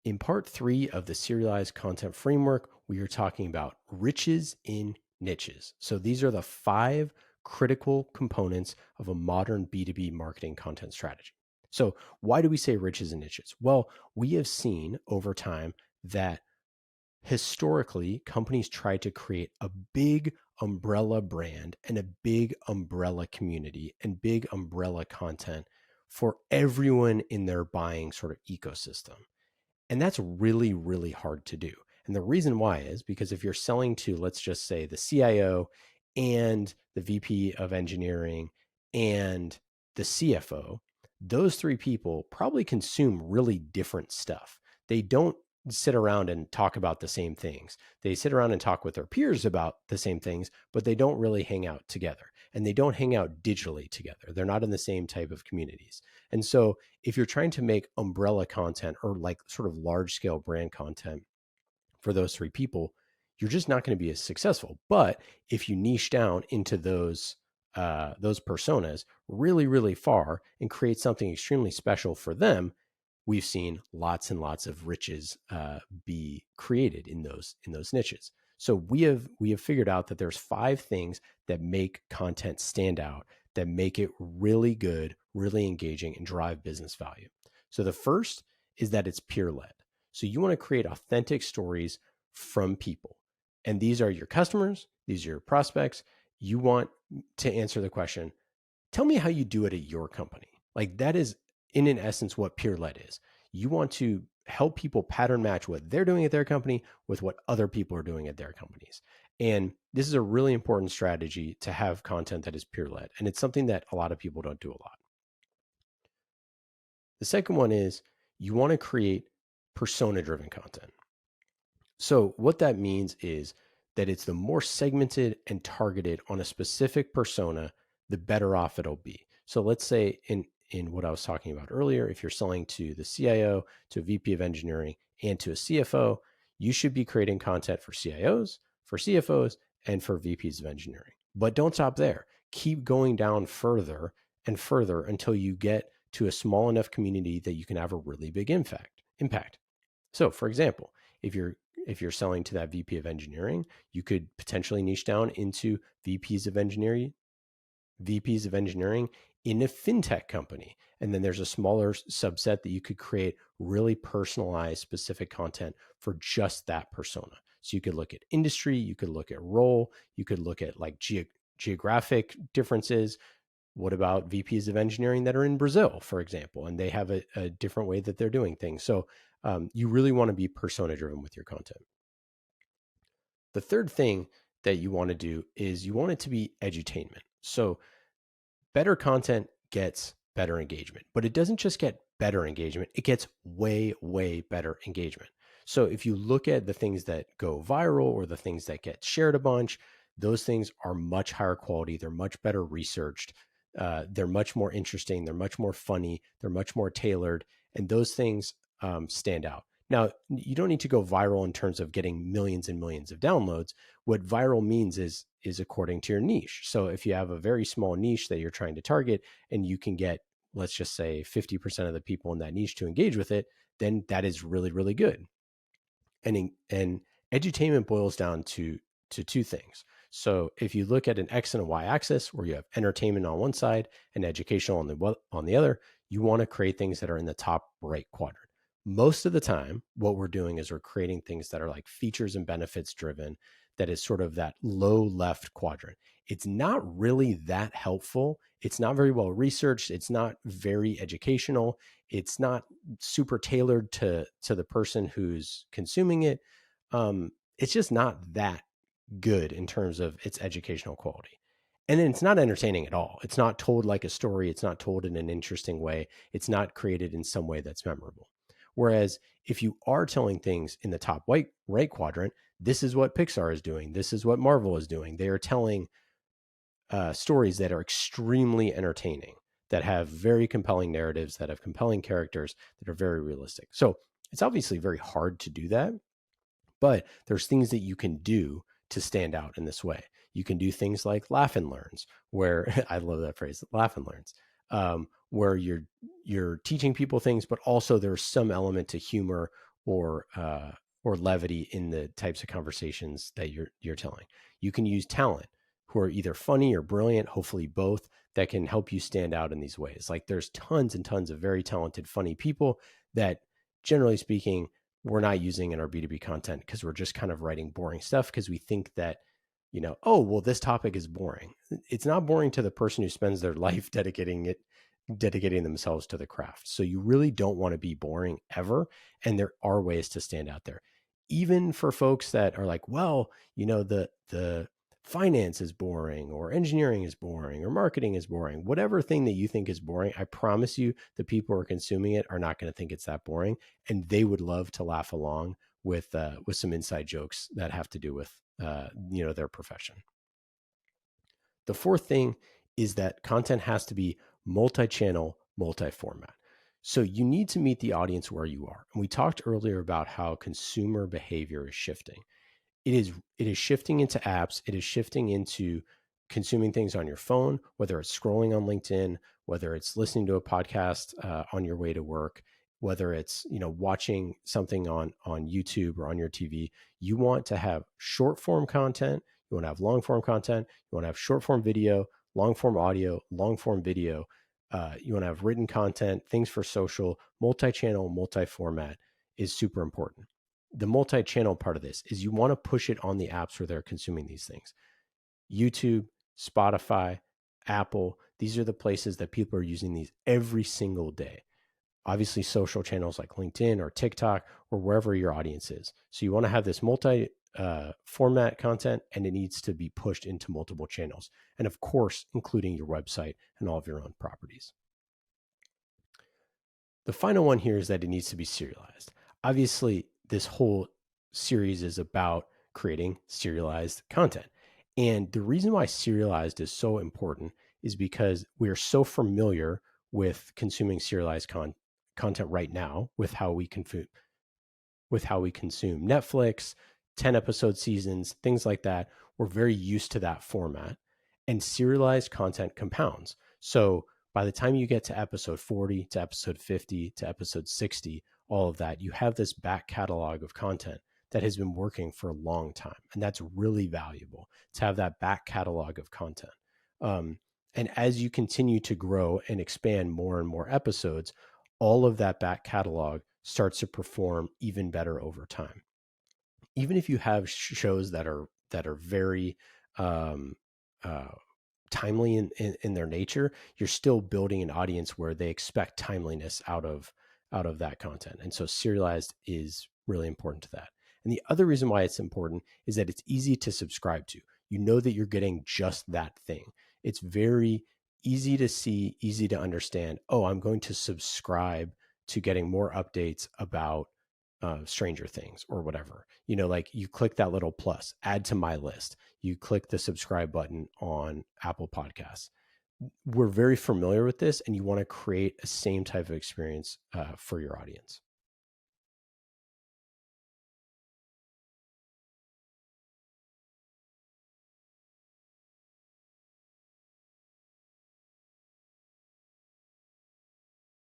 In part 3 of the serialized content framework, we are talking about riches in niches. So these are the 5 critical components of a modern B2B marketing content strategy. So why do we say riches and niches? Well, we have seen over time that historically companies try to create a big umbrella brand and a big umbrella community and big umbrella content for everyone in their buying sort of ecosystem. And that's really, really hard to do. And the reason why is because if you're selling to, let's just say, the CIO and the VP of engineering and the CFO, those 3 people probably consume really different stuff. They don't sit around and talk about the same things. They sit around and talk with their peers about the same things, but they don't really hang out together. And they don't hang out digitally together. They're not in the same type of communities. And so if you're trying to make umbrella content or like sort of large scale brand content for those 3 people, you're just not going to be as successful. But if you niche down into those personas really, really far and create something extremely special for them, we've seen lots and lots of riches be created in those niches. So we have figured out that there's 5 things that make content stand out, that make it really good, really engaging, and drive business value. So the first is that it's peer led. So you want to create authentic stories from people. And these are your customers, these are your prospects. You want to answer the question, tell me how you do it at your company. Like that is in essence what peer led is. You want to help people pattern match what they're doing at their company with what other people are doing at their companies. And this is a really important strategy to have content that is peer led. And it's something that a lot of people don't do a lot. The second one is you want to create persona driven content. So what that means is that it's the more segmented and targeted on a specific persona, the better off it'll be. So let's say in what I was talking about earlier, if you're selling to the CIO, to a VP of engineering, and to a CFO, you should be creating content for CIOs, for CFOs, and for VPs of engineering. But don't stop there. Keep going down further and further until you get to a small enough community that you can have a really big impact. So, for example, if you're selling to that VP of engineering, you could potentially niche down into VPs of engineering in a fintech company. And then there's a smaller subset that you could create really personalized, specific content for just that persona. So you could look at industry, you could look at role, you could look at like geographic differences. What about VPs of engineering that are in Brazil, for example, and they have a different way that they're doing things? So you really want to be persona driven with your content. The third thing that you want to do is you want it to be edutainment. So better content gets better engagement, but it doesn't just get better engagement, it gets way, way better engagement. So if you look at the things that go viral or the things that get shared a bunch, those things are much higher quality. They're much better researched. They're much more interesting. They're much more funny. They're much more tailored. And those things stand out. Now, you don't need to go viral in terms of getting millions and millions of downloads. What viral means is according to your niche. So if you have a very small niche that you're trying to target and you can get, let's just say 50% of the people in that niche to engage with it, then that is really, really good. And edutainment boils down to 2 things. So if you look at an X and a Y axis where you have entertainment on one side and educational on the other, you want to create things that are in the top right quadrant. Most of the time, what we're doing is we're creating things that are like features and benefits driven, that is sort of that low left quadrant. It's not really that helpful. It's not very well researched. It's not very educational. It's not super tailored to the person who's consuming it. It's just not that good in terms of its educational quality. And then it's not entertaining at all. It's not told like a story. It's not told in an interesting way. It's not created in some way that's memorable. Whereas if you are telling things in the top right quadrant, this is what Pixar is doing. This is what Marvel is doing. They are telling stories that are extremely entertaining, that have very compelling narratives, that have compelling characters, that are very realistic. So it's obviously very hard to do that, but there's things that you can do to stand out in this way. You can do things like laugh and learns, where I love that phrase, laugh and learns, where you're teaching people things, but also there's some element to humor or levity in the types of conversations that you're telling. You can use talent who are either funny or brilliant, hopefully both, that can help you stand out in these ways. Like there's tons and tons of very talented, funny people that, generally speaking, we're not using in our B2B content because we're just kind of writing boring stuff because we think that, oh, well, this topic is boring. It's not boring to the person who spends their life dedicating themselves to the craft. So you really don't want to be boring ever. And there are ways to stand out there. Even for folks that are like, well, the finance is boring or engineering is boring or marketing is boring, whatever thing that you think is boring, I promise you the people who are consuming it are not going to think it's that boring. And they would love to laugh along with some inside jokes that have to do with, their profession. The fourth thing is that content has to be multi-channel, multi-format. So you need to meet the audience where you are. And we talked earlier about how consumer behavior is shifting. It is shifting into apps. It is shifting into consuming things on your phone, whether it's scrolling on LinkedIn, whether it's listening to a podcast on your way to work, whether it's watching something on YouTube or on your TV. You want to have short form content. You want to have long form content. You want to have short form video, long form audio, long form video. You want to have written content, things for social, multi-channel, multi-format is super important. The multi-channel part of this is you want to push it on the apps where they're consuming these things. YouTube, Spotify, Apple, these are the places that people are using these every single day. Obviously, social channels like LinkedIn or TikTok or wherever your audience is. So you want to have this multi-format content, and it needs to be pushed into multiple channels. And of course, including your website and all of your own properties. The final one here is that it needs to be serialized. Obviously, this whole series is about creating serialized content. And the reason why serialized is so important is because we're so familiar with consuming serialized content right now with how we consume Netflix, 10 episode seasons, things like that. We're very used to that format. And serialized content compounds. So by the time you get to episode 40, to episode 50, to episode 60, all of that, you have this back catalog of content that has been working for a long time. And that's really valuable to have that back catalog of content. And as you continue to grow and expand more and more episodes, all of that back catalog starts to perform even better over time. Even if you have shows that are very timely in their nature, you're still building an audience where they expect timeliness out of that content. And so serialized is really important to that. And the other reason why it's important is that it's easy to subscribe to. You know that you're getting just that thing. It's very easy to see, easy to understand. Oh, I'm going to subscribe to getting more updates about Stranger Things or whatever. Like you click that little plus, add to my list. You click the subscribe button on Apple Podcasts. We're very familiar with this, and you want to create a same type of experience for your audience.